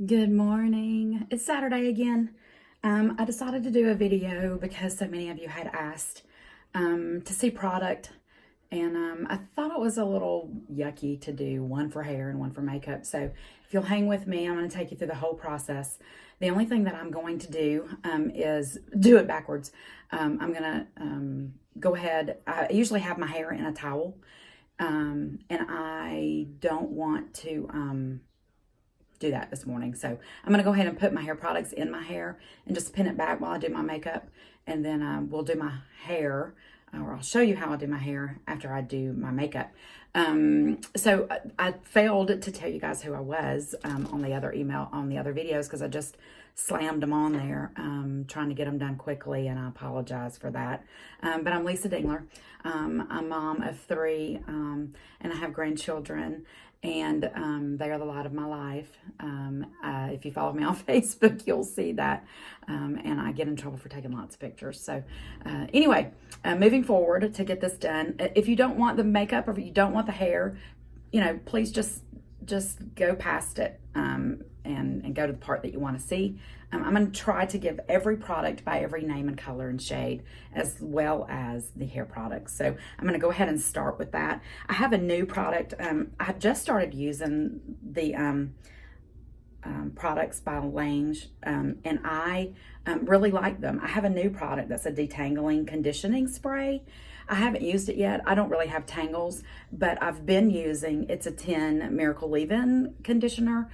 Good morning. It's Saturday again. I decided to do a video because so many of you had asked to see product, and I thought it was a little yucky to do one for hair and one for makeup. So if you'll hang with me, I'm going to take you through the whole process. The only thing that I'm going to do is do it backwards. I'm going to go ahead. I usually have my hair in a towel, and I don't want to do that this morning. So I'm going to go ahead and put my hair products in my hair and just pin it back while I do my makeup. And then we'll do my hair, or I'll show you how I do my hair after I do my makeup. So I failed to tell you guys who I was on the other videos, because I just slammed them on there trying to get them done quickly, and I apologize for that. But I'm Lisa Dingler. I'm a mom of 3, and I have grandchildren, and they are the light of my life. If you follow me on Facebook, you'll see that, and I get in trouble for taking lots of pictures. So anyway, moving forward to get this done, if you don't want the makeup or if you don't want the hair, please just go past it and go to the part that you want to see. I'm going to try to give every product by every name and color and shade, as well as the hair products. So I'm going to go ahead and start with that. I have a new product. I just started using the products by Lange, and I really like them. I have a new product that's a detangling conditioning spray. I haven't used it yet. I don't really have tangles, but I've been using, it's a 10 Miracle Leave-In conditioner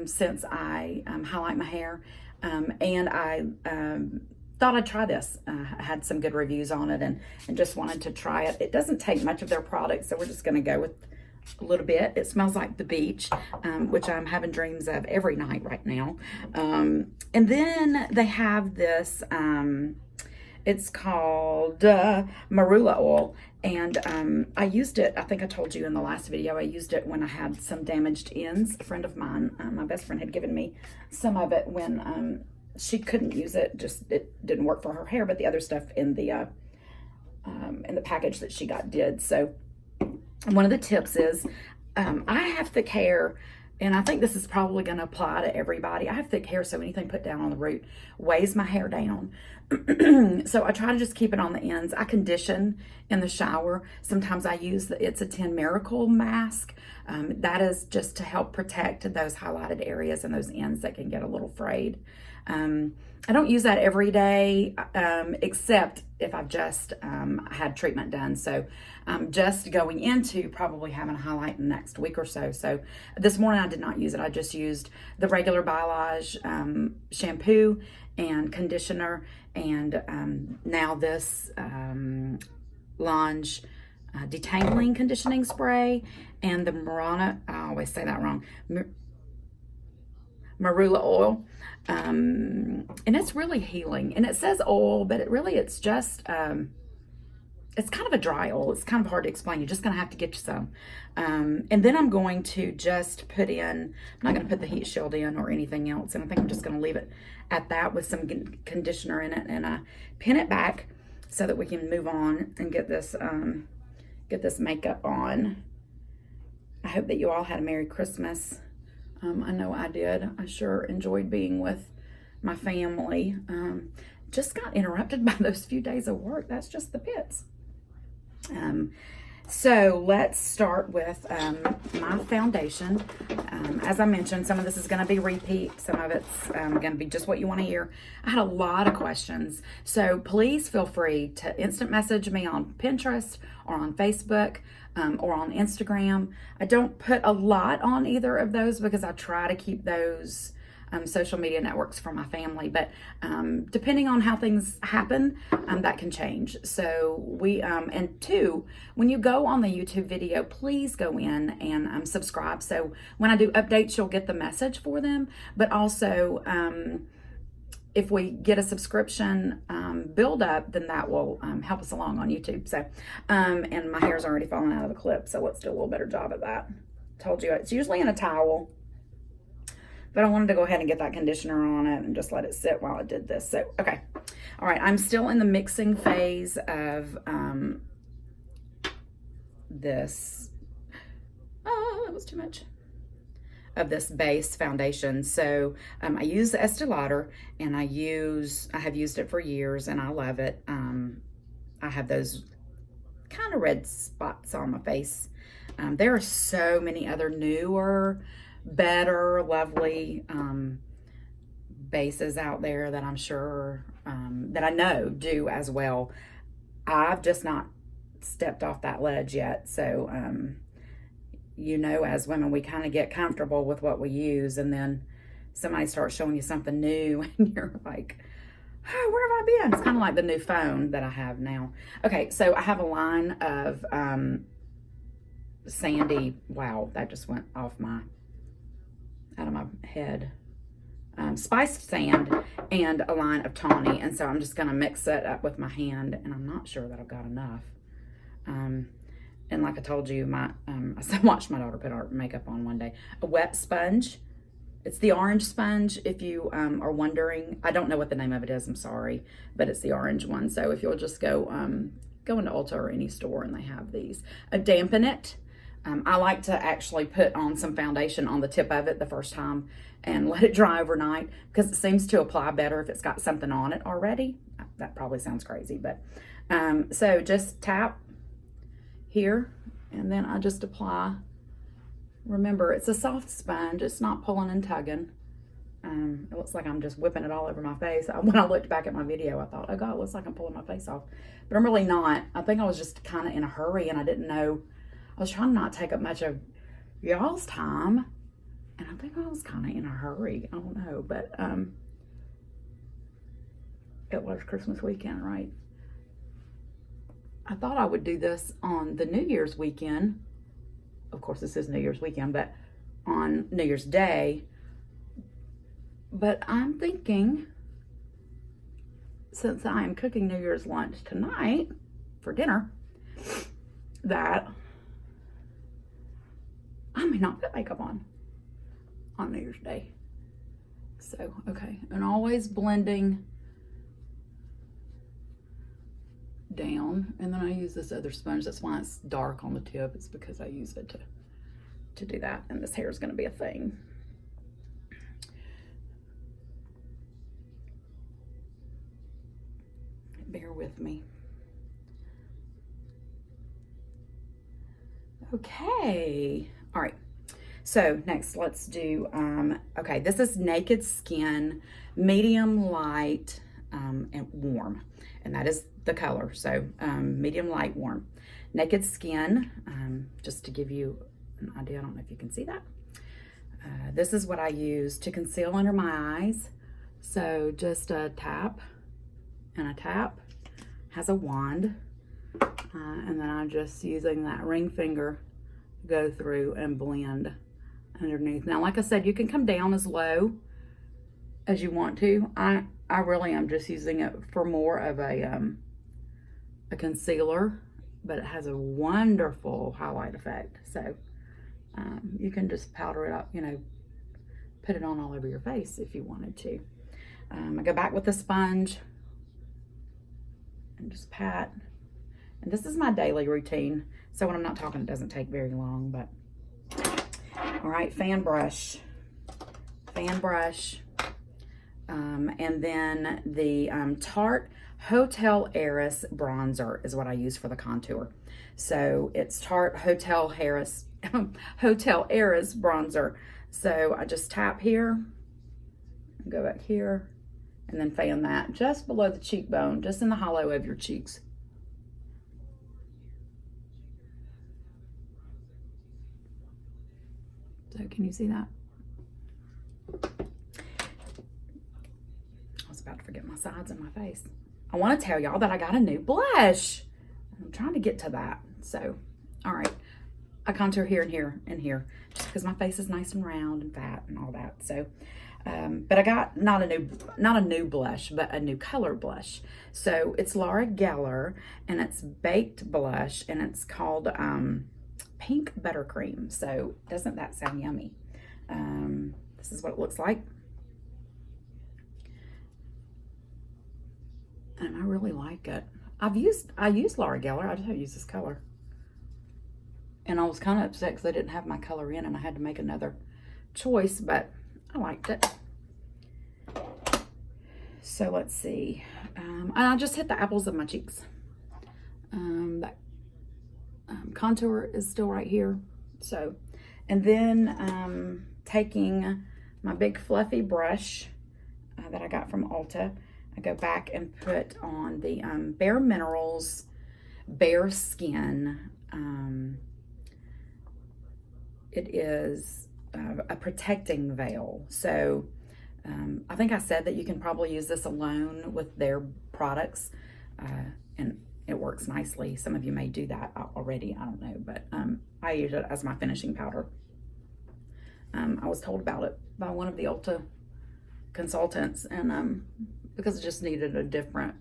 since I highlight my hair, and I thought I'd try this. I had some good reviews on it, and just wanted to try it. It doesn't take much of their product, so we're just going to go with a little bit. It smells like the beach, which I'm having dreams of every night right now. And then they have this, it's called marula oil, and I used it, I think I told you in the last video, I used it when I had some damaged ends. A friend of mine, my best friend, had given me some of it when she couldn't use it, just it didn't work for her hair, but the other stuff in the package that she got did. So one of the tips is, I have thick hair, and I think this is probably going to apply to everybody. I have thick hair, so anything put down on the root weighs my hair down. So I try to just keep it on the ends. I condition in the shower. Sometimes I use It's a 10 Miracle mask. That is just to help protect those highlighted areas and those ends that can get a little frayed. I don't use that every day, except if I've just had treatment done. So I'm just going into probably having a highlight in the next week or so. So this morning I did not use it. I just used the regular Biolage shampoo and conditioner, and now this Lange Detangling conditioning spray, and the I always say that wrong, marula oil, and it's really healing. And it says oil, but it's just it's kind of a dry oil. It's kind of hard to explain. You're just gonna have to get you some. And then I'm going to just put in, I'm not gonna put the heat shield in or anything else, and I think I'm just gonna leave it at that with some conditioner in it, and pin it back so that we can move on and get this makeup on. I hope that you all had a Merry Christmas. I know I did. I sure enjoyed being with my family. Just got interrupted by those few days of work. That's just the pits. So let's start with my foundation. As I mentioned, some of this is going to be repeat. Some of it's going to be just what you want to hear. I had a lot of questions. So please feel free to instant message me on Pinterest or on Facebook or on Instagram. I don't put a lot on either of those because I try to keep those social media networks for my family, but depending on how things happen, that can change. So and 2, when you go on the YouTube video, please go in and subscribe. So when I do updates, you'll get the message for them, but also if we get a subscription build up, then that will help us along on YouTube. So, and my hair's already falling out of the clip, so let's do a little better job of that. Told you, it's usually in a towel, but I wanted to go ahead and get that conditioner on it and just let it sit while I did this. So, okay. All right, I'm still in the mixing phase of this. Oh, that was too much. of this base foundation. So I use the Estee Lauder, and I have used it for years, and I love it. I have those kind of red spots on my face. There are so many other newer, better, lovely bases out there that I'm sure, that I know do as well. I've just not stepped off that ledge yet. So, you know, as women, we kind of get comfortable with what we use, and then somebody starts showing you something new and you're like, oh, where have I been? It's kind of like the new phone that I have now. Okay, so I have a line of sandy, wow, that just went off out of my head. Spiced sand and a line of tawny, and so I'm just gonna mix it up with my hand, and I'm not sure that I've got enough. And like I told you, I watched my daughter put her makeup on one day. A wet sponge. It's the orange sponge, if you are wondering. I don't know what the name of it is, I'm sorry, but it's the orange one. So if you'll just go into Ulta or any store, and they have these. Dampen it. I like to actually put on some foundation on the tip of it the first time and let it dry overnight, because it seems to apply better if it's got something on it already. That probably sounds crazy, but so just tap here, and then I just apply. Remember, it's a soft sponge. It's not pulling and tugging. It looks like I'm just whipping it all over my face. When I looked back at my video, I thought, oh God, it looks like I'm pulling my face off. But I'm really not. I think I was just kind of in a hurry, and I didn't know. I was trying to not take up much of y'all's time, and I think I was kind of in a hurry. I don't know, but it was Christmas weekend, right? I thought I would do this on the New Year's weekend. Of course, this is New Year's weekend, but on New Year's Day. But I'm thinking, since I am cooking New Year's lunch tonight for dinner, that I may not put makeup on New Year's Day. So, okay, and always blending down, and then I use this other sponge. That's why it's dark on the tip. It's because I use it to do that, and this hair is going to be a thing. Bear with me. Okay, all right, so next let's do okay, this is Naked Skin medium light and warm, and that is the color. So medium light warm. Naked Skin, just to give you an idea, I don't know if you can see that. This is what I use to conceal under my eyes. So just a tap and a tap. Has a wand, and then I'm just using that ring finger to go through and blend underneath. Now, like I said, you can come down as low as you want to. I really am just using it for more of a concealer, but it has a wonderful highlight effect. So you can just powder it up, you know, put it on all over your face if you wanted to. I go back with the sponge and just pat. And this is my daily routine, so when I'm not talking, it doesn't take very long. But all right, fan brush, and then the Tarte Hotel Heiress bronzer is what I use for the contour. So it's Tarte Hotel Heiress bronzer. So I just tap here, and go back here, and then fan that just below the cheekbone, just in the hollow of your cheeks. So can you see that? I was about to forget my sides and my face. I want to tell y'all that I got a new blush. I'm trying to get to that. So, all right. I contour here and here and here, just because my face is nice and round and fat and all that. So, but I got not a new blush, but a new color blush. So it's Laura Geller, and it's baked blush, and it's called Pink Buttercream. So doesn't that sound yummy? This is what it looks like. And I really like it. I used Laura Geller. I just haven't used this color. And I was kind of upset because I didn't have my color in, and I had to make another choice, but I liked it. So let's see. And I just hit the apples of my cheeks. That contour is still right here. So, and then taking my big fluffy brush that I got from Ulta, I go back and put on the Bare Minerals Bare Skin. It is a protecting veil. So I think I said that you can probably use this alone with their products, and it works nicely. Some of you may do that already, I don't know, but I use it as my finishing powder. I was told about it by one of the Ulta consultants, and because it just needed a different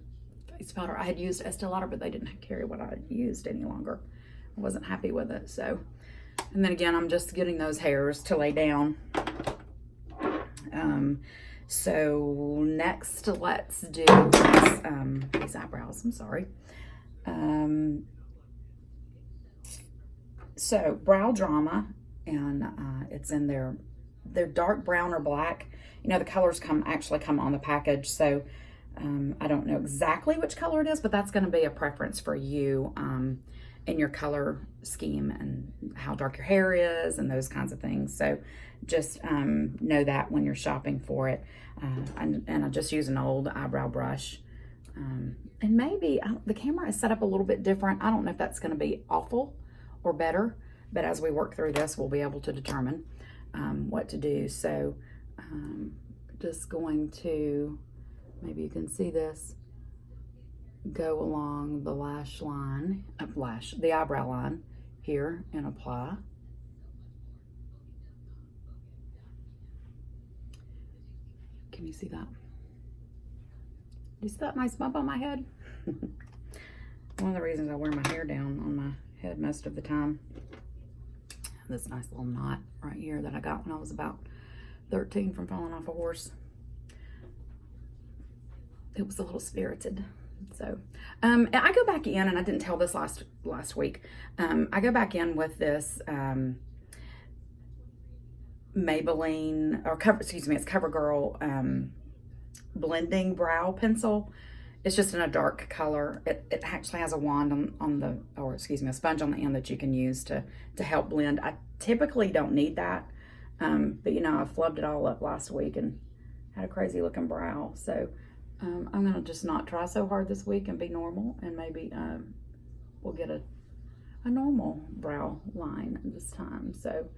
face powder. I had used Estee Lauder, but they didn't carry what I used any longer. I wasn't happy with it, so. And then again, I'm just getting those hairs to lay down. So next, let's do these eyebrows. I'm sorry. So Brow Drama, and it's in their dark brown or black. You know, the colors actually come on the package, so I don't know exactly which color it is, but that's going to be a preference for you in your color scheme and how dark your hair is and those kinds of things. So just know that when you're shopping for it. And I just use an old eyebrow brush. And maybe the camera is set up a little bit different. I don't know if that's going to be awful or better, but as we work through this, we'll be able to determine what to do. So just going to, maybe you can see this, go along the lash line, the eyebrow line here, and apply. Can you see that? Do you see that nice bump on my head? One of the reasons I wear my hair down on my head most of the time. This nice little knot right here that I got when I was about 13 from falling off a horse. It was a little spirited. So I go back in, and I didn't tell this last week. I go back in with this Maybelline, or it's CoverGirl blending brow pencil. It's just in a dark color. It actually has a wand a sponge on the end that you can use to help blend. I typically don't need that, but you know, I flubbed it all up last week and had a crazy looking brow. So I'm gonna just not try so hard this week and be normal, and maybe we'll get a normal brow line this time. So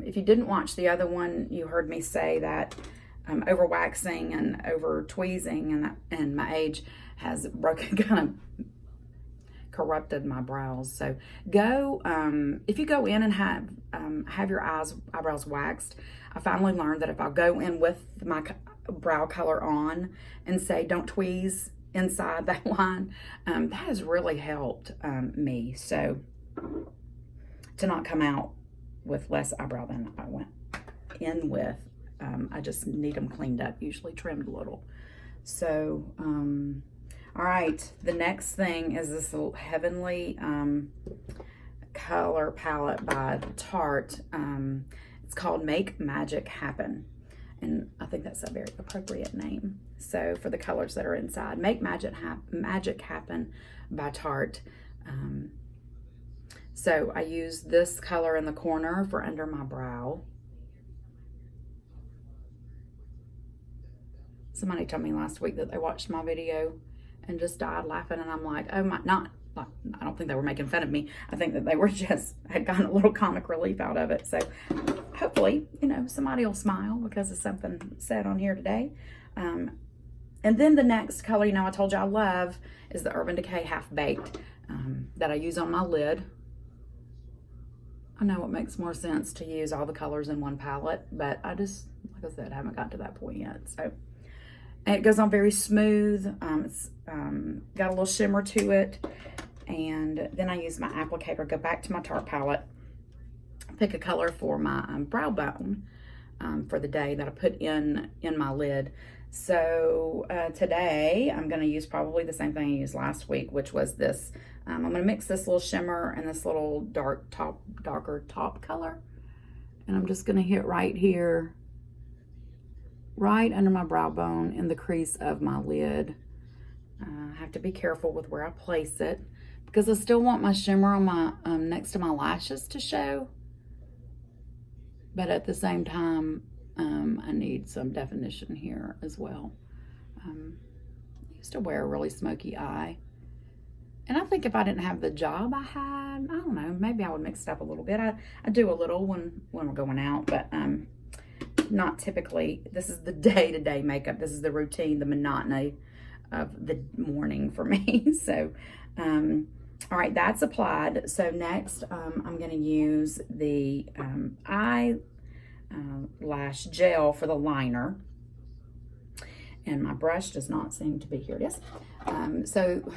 if you didn't watch the other one, you heard me say that over waxing and over tweezing and my age has kind of corrupted my brows. So go, if you go in and have your eyebrows waxed, I finally learned that if I go in with my brow color on and say don't tweeze inside that line, that has really helped me. So to not come out with less eyebrow than I went in with. I just need them cleaned up, usually trimmed a little. So, all right, the next thing is this little Heavenly color palette by Tarte. It's called Make Magic Happen, and I think that's a very appropriate name. So for the colors that are inside, Make Magic Happen by Tarte. So I use this color in the corner for under my brow. Somebody told me last week that they watched my video and just died laughing, and I'm like, oh my, I don't think they were making fun of me. I think that they were had gotten a little comic relief out of it. So hopefully, you know, somebody will smile because of something said on here today. And then the next color, you know, I told you I love is the Urban Decay Half Baked that I use on my lid. I know it makes more sense to use all the colors in one palette, but I just, like I said, haven't got to that point yet. So, and it goes on very smooth. It's got a little shimmer to it. And then I use my applicator, go back to my Tarte palette, pick a color for my brow bone for the day that I put in my lid. So today I'm going to use probably the same thing I used last week, which was this. I'm going to mix this little shimmer and this little darker top color. And I'm just going to hit right here, right under my brow bone in the crease of my lid. I have to be careful with where I place it because I still want my shimmer on my next to my lashes to show. But at the same time, I need some definition here as well. I used to wear a really smoky eye. And I think if I didn't have the job I had, I don't know, maybe I would mix it up a little bit. I do a little when we're going out, but not typically. This is the day-to-day makeup. This is the routine, the monotony of the morning for me. So, all right, that's applied. So next, I'm going to use the lash gel for the liner. And my brush does not seem to be, here it is. So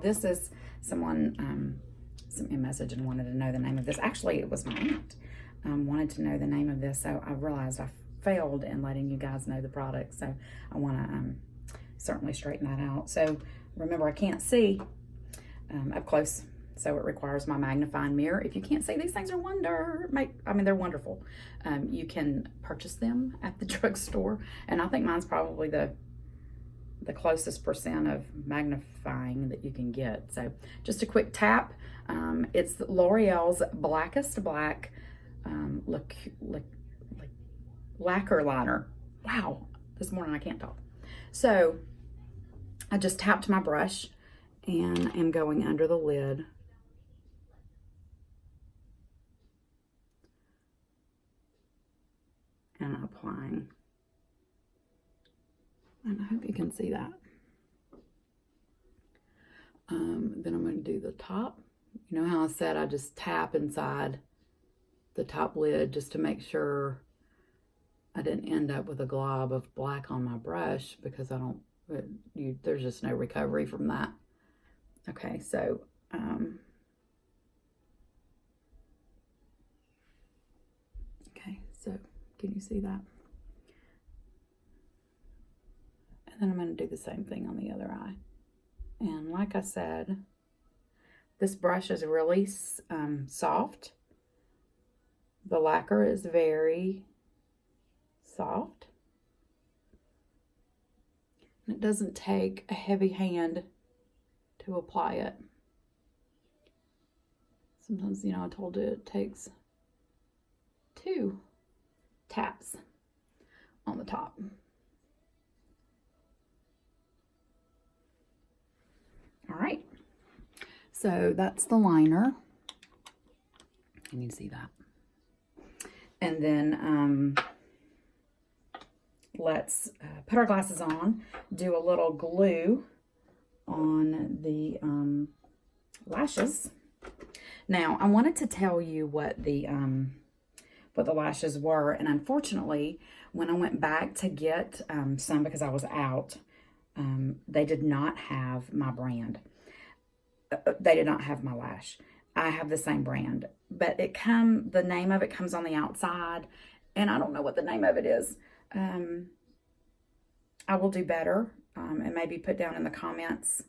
this is someone sent me a message and wanted to know the name of this. Actually, it was my aunt wanted to know the name of this. So I realized I failed in letting you guys know the product. So I want to certainly straighten that out. So remember, I can't see up close. So it requires my magnifying mirror. If you can't see, these things are they're wonderful. You can purchase them at the drugstore. And I think mine's probably the closest percent of magnifying that you can get. So just a quick tap. It's L'Oreal's Blackest Black lacquer liner. Wow, this morning I can't talk. So I just tapped my brush and am going under the lid. And applying. And I hope you can see that. Then I'm going to do the top. You know how I said I just tap inside the top lid just to make sure I didn't end up with a glob of black on my brush, because there's just no recovery from that. Okay, so okay, so can you see that? And then I'm going to do the same thing on the other eye. And like I said, this brush is really soft. The lacquer is very soft. And it doesn't take a heavy hand to apply it. Sometimes, you know, I told you it takes 2 taps on the top. All right, so that's the liner. Can you see that? And then let's put our glasses on, do a little glue on the lashes. Now, I wanted to tell you what the lashes were, and unfortunately, when I went back to get some because I was out, they did not have my brand. They did not have my lash. I have the same brand, but the name of it comes on the outside, and I don't know what the name of it is. I will do better and maybe put down in the comments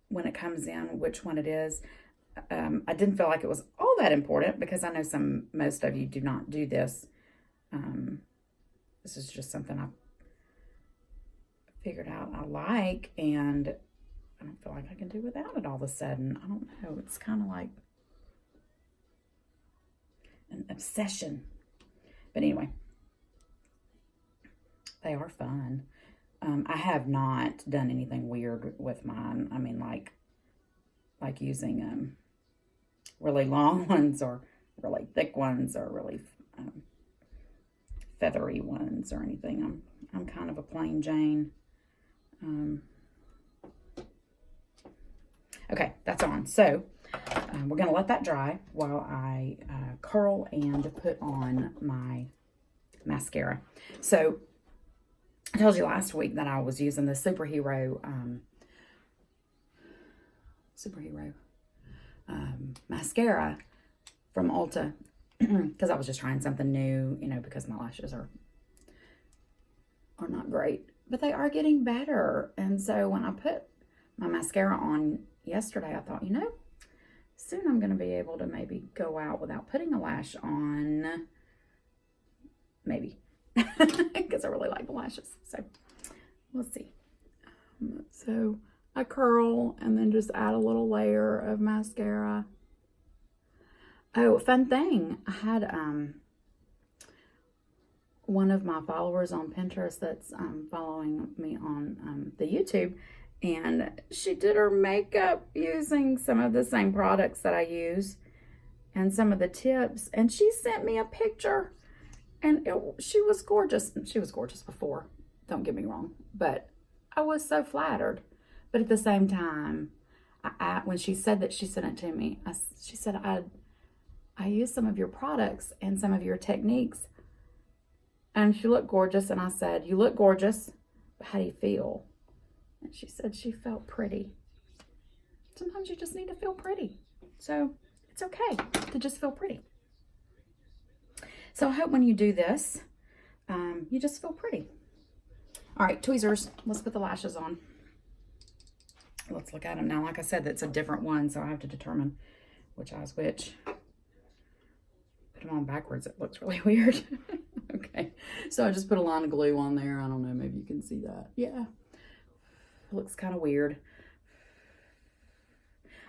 when it comes in which one it is. I didn't feel like it was all that important because I know most of you do not do this. This is just something I figured out I like, and I don't feel like I can do without it all of a sudden. I don't know. It's kind of like an obsession. But anyway, they are fun. I have not done anything weird with mine. I mean, like using really long ones or really thick ones or really feathery ones or anything. I'm kind of a plain Jane. Okay, that's on. So we're going to let that dry while I curl and put on my mascara. So I told you last week that I was using the Superhero mascara from Ulta because I was just trying something new, you know, because my lashes are not great, but they are getting better. And so when I put my mascara on yesterday, I thought, you know, soon I'm going to be able to maybe go out without putting a lash on. Maybe. Because I really like the lashes. So, we'll see. So, I curl and then just add a little layer of mascara. Oh, fun thing. I had one of my followers on Pinterest that's following me on the YouTube, and she did her makeup using some of the same products that I use and some of the tips, and she sent me a picture, and she was gorgeous. She was gorgeous before, don't get me wrong, but I was so flattered. But at the same time, when she said that she sent it to me, she said, I used some of your products and some of your techniques, and she looked gorgeous. And I said, you look gorgeous, but how do you feel? And she said she felt pretty. Sometimes you just need to feel pretty. So it's okay to just feel pretty. So I hope when you do this, you just feel pretty. All right, tweezers. Let's put the lashes on. Let's look at them now. Like I said, that's a different one, so I have to determine which eye's which. Put them on backwards. It looks really weird. Okay, so I just put a line of glue on there. I don't know, maybe you can see that. Yeah, it looks kind of weird.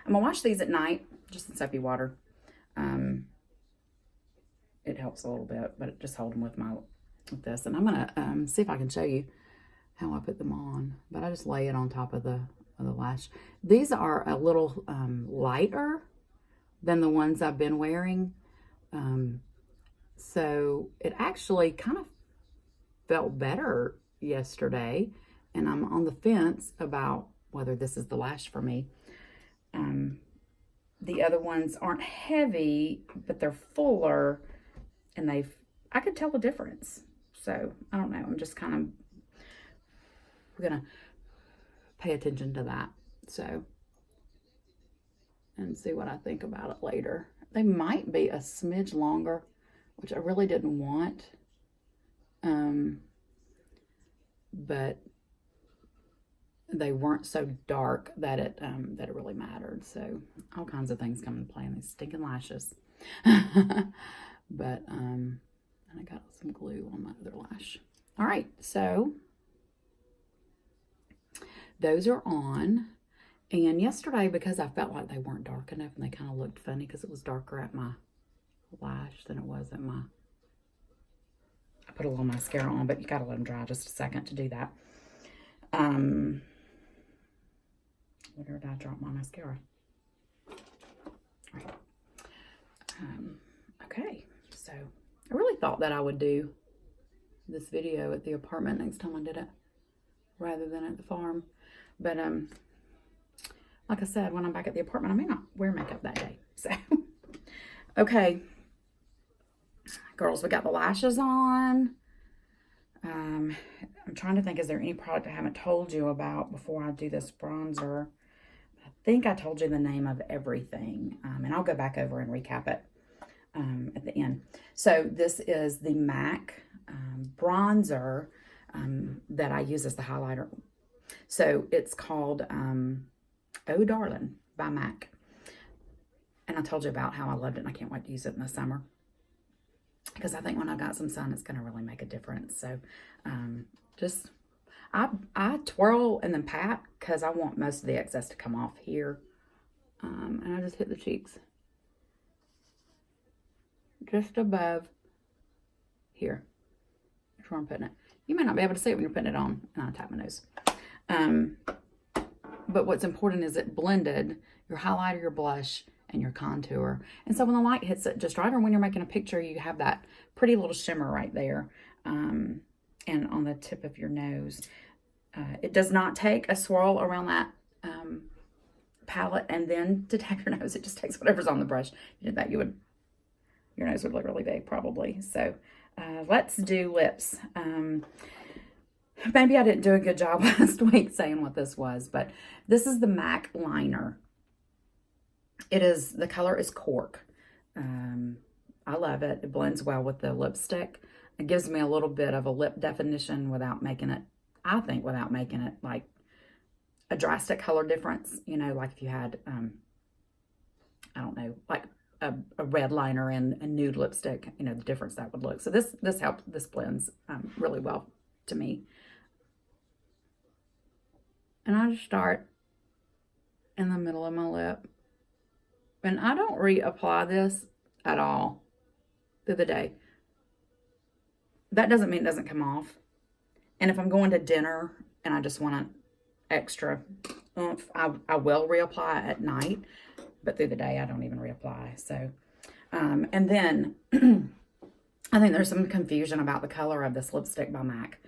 I'm gonna wash these at night, just in soapy water. It helps a little bit, but just hold them with this. And I'm gonna see if I can show you how I put them on. But I just lay it on top of the lash. These are a little lighter than the ones I've been wearing. So it actually kind of felt better yesterday, and I'm on the fence about whether this is the lash for me. The other ones aren't heavy, but they're fuller, and I could tell the difference. So I don't know. I'm just we're gonna pay attention to that. So, and see what I think about it later. They might be a smidge longer, which I really didn't want. But they weren't so dark that it really mattered. So all kinds of things come into play in these stinking lashes. But and I got some glue on my other lash. All right, so those are on. And yesterday, because I felt like they weren't dark enough and they kind of looked funny because it was darker at my lash than it was at my, I put a little mascara on, but you got to let them dry just a second to do that. Where did I drop my mascara? All right. Okay, so I really thought that I would do this video at the apartment next time I did it rather than at the farm. But like I said, when I'm back at the apartment, I may not wear makeup that day. So, okay. Girls, we got the lashes on. I'm trying to think, is there any product I haven't told you about before I do this bronzer? I think I told you the name of everything. And I'll go back over and recap it at the end. So this is the MAC bronzer that I use as the highlighter. So it's called Oh Darling by MAC. And I told you about how I loved it, and I can't wait to use it in the summer. Because I think when I got some sun, it's going to really make a difference. So I twirl and then pat because I want most of the excess to come off here. And I just hit the cheeks. Just above here. That's where I'm putting it. You may not be able to see it when you're putting it on. And I tap my nose. But what's important is it blended your highlighter, your blush, and your contour. And so when the light hits it just right, or when you're making a picture, you have that pretty little shimmer right there. And on the tip of your nose. It does not take a swirl around that palette and then to tap your nose. It just takes whatever's on the brush. You did that, your nose would look really big probably. So let's do lips. Maybe I didn't do a good job last week saying what this was, but this is the MAC liner. The color is Cork. I love it. It blends well with the lipstick. It gives me a little bit of a lip definition without making it, I think, without making it like a drastic color difference. You know, like if you had I don't know, like a red liner and a nude lipstick, you know, the difference that would look. So this blends really well to me. And I just start in the middle of my lip. And I don't reapply this at all through the day. That doesn't mean it doesn't come off. And if I'm going to dinner and I just want an extra oomph, I will reapply at night. But through the day, I don't even reapply. So, and then I think there's some confusion about the color of this lipstick by MAC.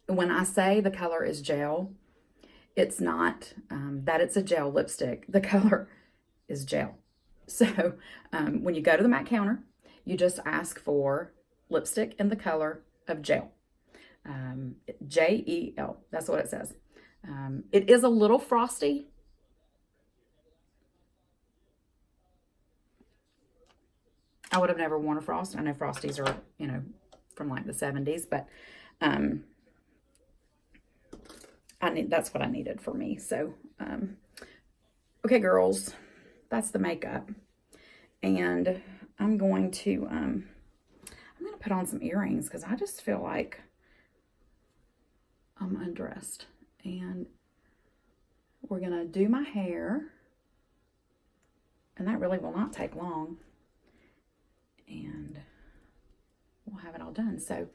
When I say the color is gel, it's not that it's a gel lipstick. The color is gel. So when you go to the MAC counter, you just ask for lipstick in the color of gel. J-E-L. That's what it says. It is a little frosty. I would have never worn a frost. I know frosties are, you know, from like the 70s, but that's what I needed for me. So, okay, girls, that's the makeup. And I'm going to put on some earrings because I just feel like I'm undressed. And we're going to do my hair. And that really will not take long. And we'll have it all done. So,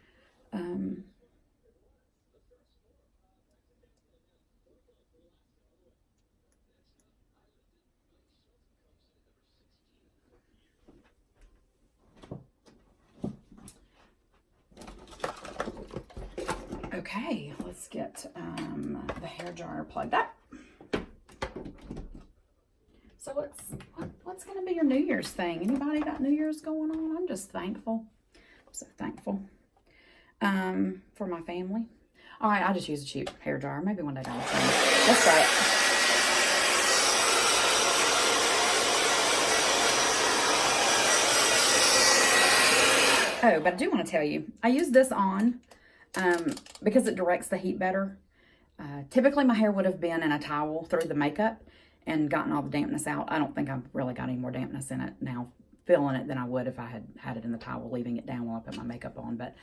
okay, let's get the hair dryer plugged up. So what's going to be your New Year's thing? Anybody got New Year's going on? I'm just thankful. I'm so thankful for my family. All right, I just use a cheap hair dryer. Maybe one day down the line. Let's try it. Oh, but I do want to tell you, I use this on because it directs the heat better. Typically, my hair would have been in a towel through the makeup and gotten all the dampness out. I don't think I've really got any more dampness in it now, feeling it, than I would if I had it in the towel, leaving it down while I put my makeup on. But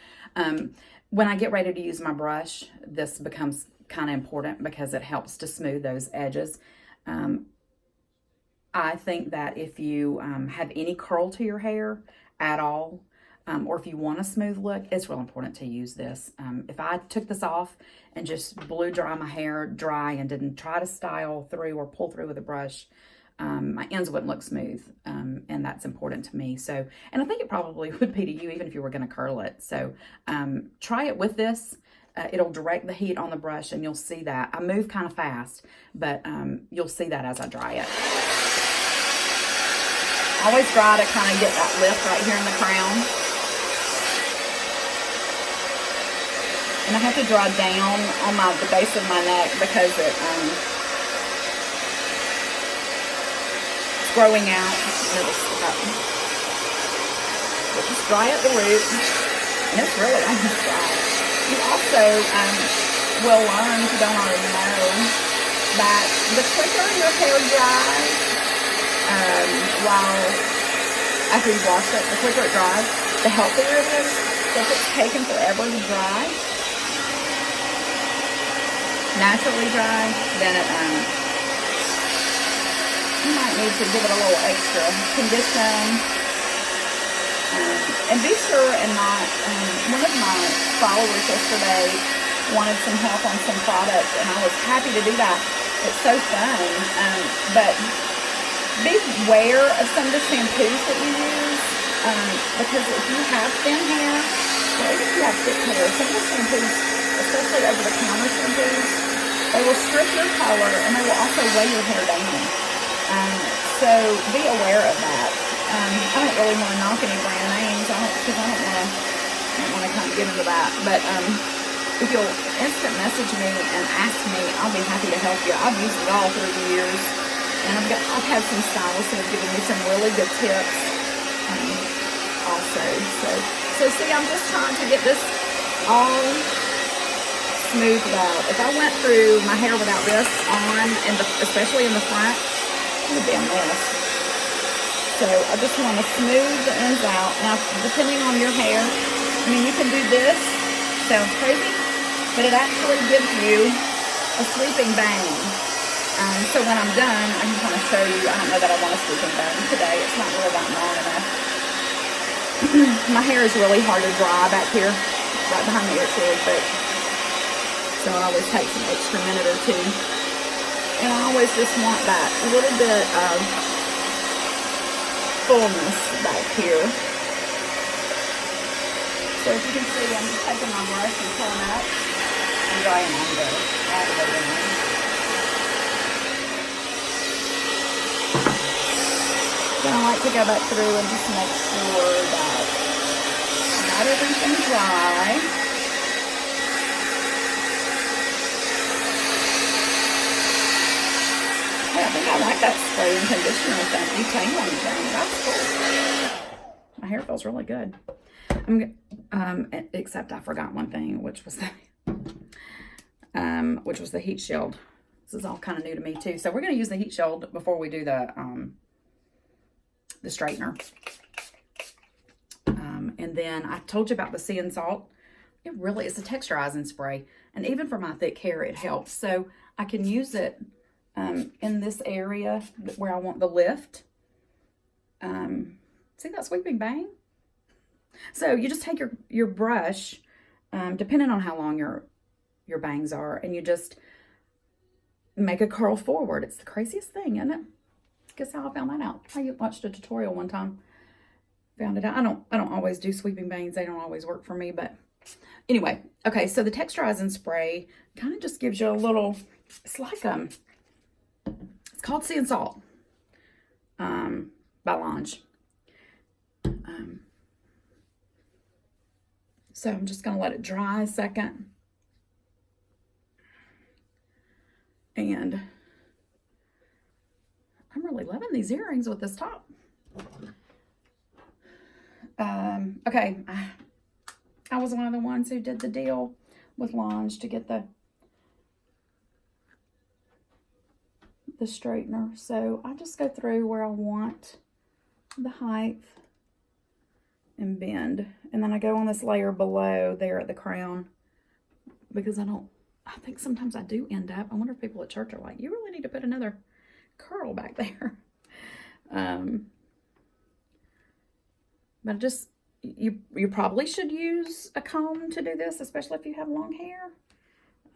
when I get ready to use my brush, this becomes kind of important because it helps to smooth those edges. I think that if you have any curl to your hair at all, or if you want a smooth look, it's real important to use this. If I took this off and just blew dry my hair dry and didn't try to style through or pull through with a brush, my ends wouldn't look smooth, and that's important to me. So, and I think it probably would be to you even if you were going to curl it. So try it with this. It'll direct the heat on the brush, and you'll see that. I move kind of fast, but you'll see that as I dry it. Always try to kind of get that lift right here in the crown. And I have to draw down on the base of my neck because it's growing out. We'll just dry at the root, and it's really almost dry. You also will learn, if you don't already know, that the quicker your hair dries, while after you wash it, the quicker it dries, the healthier it is. So if it's taken forever to dry, naturally dry, then it you might need to give it a little extra condition. And be sure and not, one of my followers yesterday wanted some help on some product, and I was happy to do that. It's so fun. But be aware of some of the shampoos that you use, because if you have thin hair, or even if you have thick hair, some of the shampoos, especially over-the-counter shampoos, they will strip your color, and they will also weigh your hair down. So be aware of that. I don't really want to knock any brand names, because I don't want to kind of get into that. But if you'll instant message me and ask me, I'll be happy to help you. I've used it all through the years, and I've had some stylists that have given me some really good tips also. So see, I'm just trying to get this all smoothed out. If I went through my hair without this on, and especially in the front, the damn list. So I just want to smooth the ends out. Now, depending on your hair, I mean, you can do this. Sounds crazy, but it actually gives you a sweeping bang. So when I'm done, I can kind of show you. I don't know that I want a sweeping bang today. It's not really that long enough. My hair is really hard to dry back here, right behind the ear. It's really thick. So I always take some extra minute or two. And I always just want that little bit of fullness back here. So if you can see, I'm just taking my brush and pulling up and drying on there all the way down. Then I like to go back through and just make sure that I got everything dry. Yeah, I think I like that spray and conditioner with that detangling thing. That's cool. My hair feels really good. Except I forgot one thing, which was the heat shield. This is all kind of new to me too. So we're going to use the heat shield before we do the straightener. And then I told you about the sea and salt. It really is a texturizing spray. And even for my thick hair, it helps. So I can use it in this area where I want the lift. See that sweeping bang? So you just take your brush, depending on how long your bangs are, and you just make a curl forward. It's the craziest thing, isn't it? Guess how I found that out? I watched a tutorial one time, found it out. I don't always do sweeping bangs. They don't always work for me, but anyway. Okay, so the texturizing spray kind of just gives you a little. It's like it's called Sea and Salt, by Lange. So I'm just going to let it dry a second. And I'm really loving these earrings with this top. Okay. I was one of the ones who did the deal with Lange to get the straightener. So I just go through where I want the height and bend, and then I go on this layer below there at the crown, because I think sometimes I do end up, I wonder if people at church are like, you really need to put another curl back there. But just, you probably should use a comb to do this, especially if you have long hair.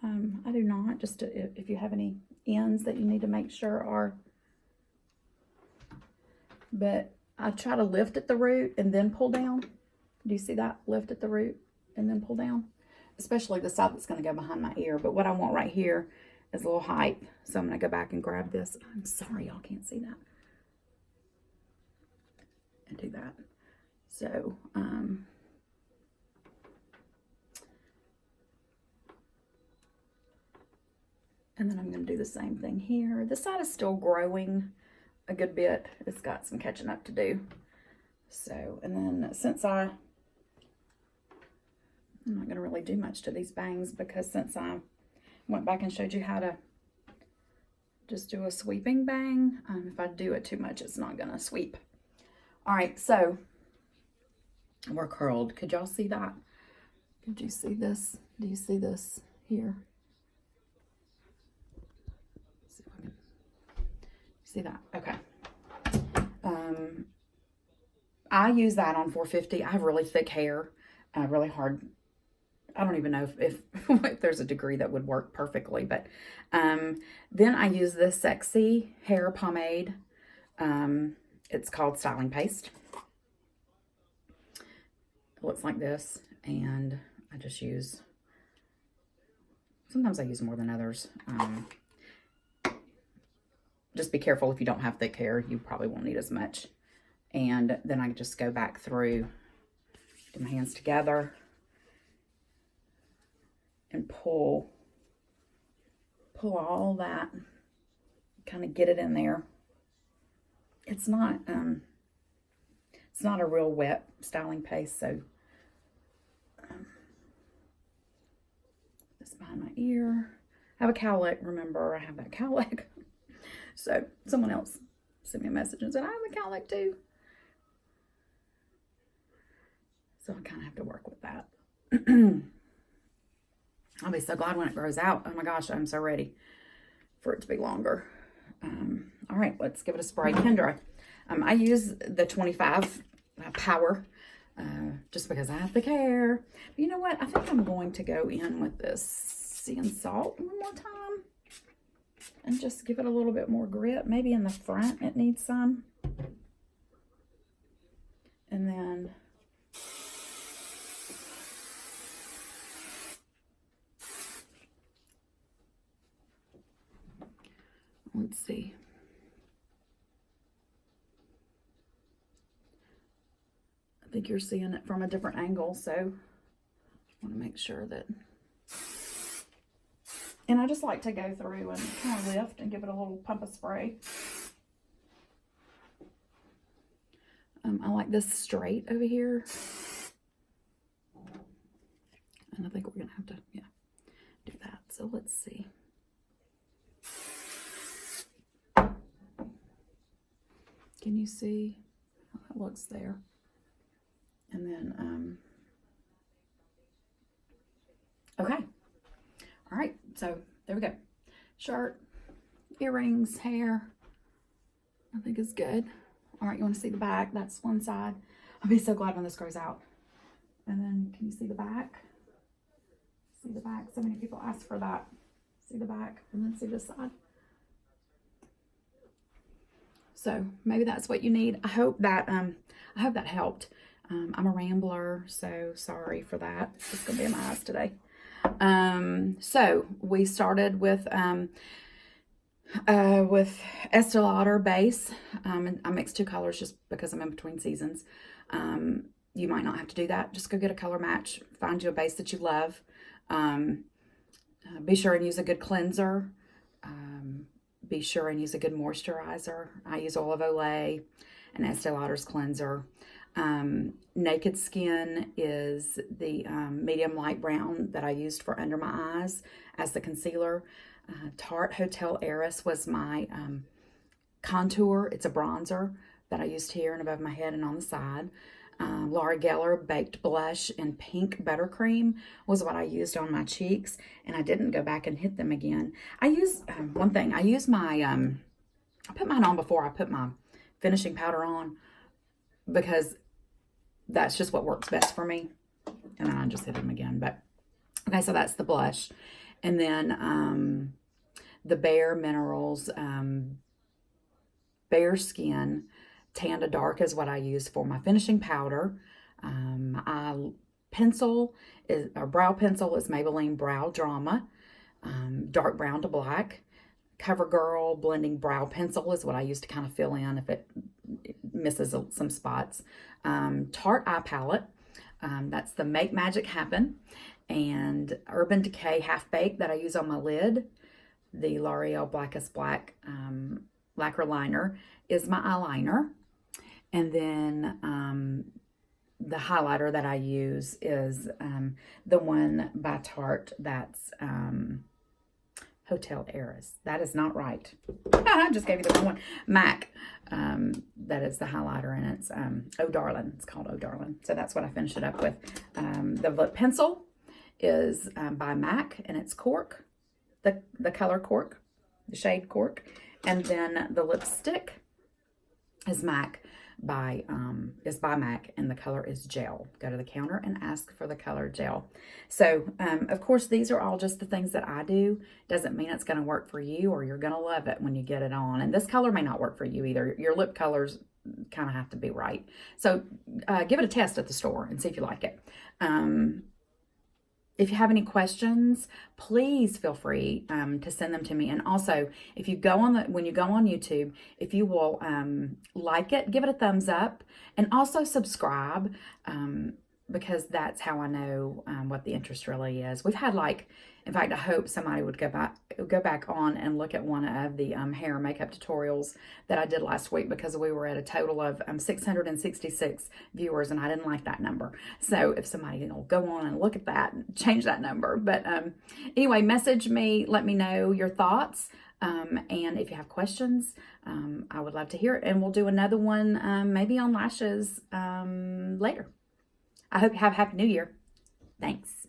I do not, just if you have any ends that you need to make sure are, but I try to lift at the root and then pull down. Do you see that? Lift at the root and then pull down. Especially the side that's going to go behind my ear. But what I want right here is a little height. So I'm going to go back and grab this. I'm sorry y'all can't see that. And do that. So, and then I'm going to do the same thing here. This side is still growing a good bit. It's got some catching up to do. So, and then since I'm not going to really do much to these bangs, because since I went back and showed you how to just do a sweeping bang, if I do it too much, it's not going to sweep. All right, so we're curled. Could y'all see that? Could you see this? Do you see this here? See that? Okay. I use that on 450. I have really thick hair, really hard. I don't even know if there's a degree that would work perfectly, but then I use this sexy hair pomade. It's called Styling Paste. It looks like this, and I just use, sometimes I use more than others. Just be careful if you don't have thick hair, you probably won't need as much. And then I just go back through, get my hands together, and pull all that, kind of get it in there. It's not a real wet styling paste, so this behind my ear. I have a cowlick, remember, I have that cowlick. So someone else sent me a message and said, I have a cowlick too. So I kind of have to work with that. I'll be so glad when it grows out. Oh my gosh, I'm so ready for it to be longer. All right, let's give it a spray. Kendra, I use the 25 power just because I have the care. But you know what? I think I'm going to go in with this sea and salt one more time and just give it a little bit more grit. Maybe in the front it needs some. And then let's see. I think you're seeing it from a different angle, so I want to make sure that. And I just like to go through and kind of lift and give it a little pump of spray. I like this straight over here. And I think we're going to have to, yeah, do that. So let's see. Can you see how that looks there? And then, okay. All right, so there we go. Shirt, earrings, hair, I think is good. All right, you want to see the back? That's one side. I'll be so glad when this grows out. And then, can you see the back? See the back? So many people ask for that. See the back, and then see this side. So maybe that's what you need. I hope that helped. I'm a rambler, so sorry for that. It's gonna be in my eyes today. So we started with Estee Lauder base. And I mixed two colors just because I'm in between seasons. You might not have to do that. Just go get a color match. Find you a base that you love. Be sure and use a good cleanser. Be sure and use a good moisturizer. I use Olive Olay and Estee Lauder's cleanser. Naked Skin is the medium light brown that I used for under my eyes as the concealer. Tarte Hotel Heiress was my contour. It's a bronzer that I used here and above my head and on the side. Laura Geller Baked Blush in Pink Buttercream was what I used on my cheeks, and I didn't go back and hit them again. I use, one thing, I use my, I put mine on before I put my finishing powder on because that's just what works best for me. And then I just hit them again. But, okay, so that's the blush. And then the Bare Minerals Bare Skin Tan to Dark is what I use for my finishing powder. Pencil is, or brow pencil is Maybelline Brow Drama. Dark brown to black. CoverGirl Blending Brow Pencil is what I use to kind of fill in if it misses some spots. Tarte Eye Palette. That's the Make Magic Happen. And Urban Decay Half Baked that I use on my lid. The L'Oreal Blackest Black Lacquer Liner is my eyeliner. And then the highlighter that I use is the one by Tarte that's Hotel Heiress. That is not right. I just gave you the wrong one. MAC. That is the highlighter, and it's Oh Darling. It's called Oh Darling. So that's what I finished it up with. The lip pencil is by MAC, and it's Cork. The color Cork. The shade Cork. And then the lipstick is MAC. By MAC, and the color is Gel. Go to the counter and ask for the color Gel. So of course these are all just the things that I do. Doesn't mean it's going to work for you or you're going to love it when you get it on. And this color may not work for you either. Your lip colors kind of have to be right. So give it a test at the store and see if you like it. If you have any questions, please feel free to send them to me. And also, if you go on when you go on YouTube, if you will like it, give it a thumbs up, and also subscribe because that's how I know what the interest really is. We've had in fact, I hope somebody would go back on and look at one of the hair and makeup tutorials that I did last week because we were at a total of 666 viewers, and I didn't like that number. So if somebody will go on and look at that, change that number. But anyway, message me, let me know your thoughts. And if you have questions, I would love to hear it. And we'll do another one maybe on lashes later. I hope you have a Happy New Year. Thanks.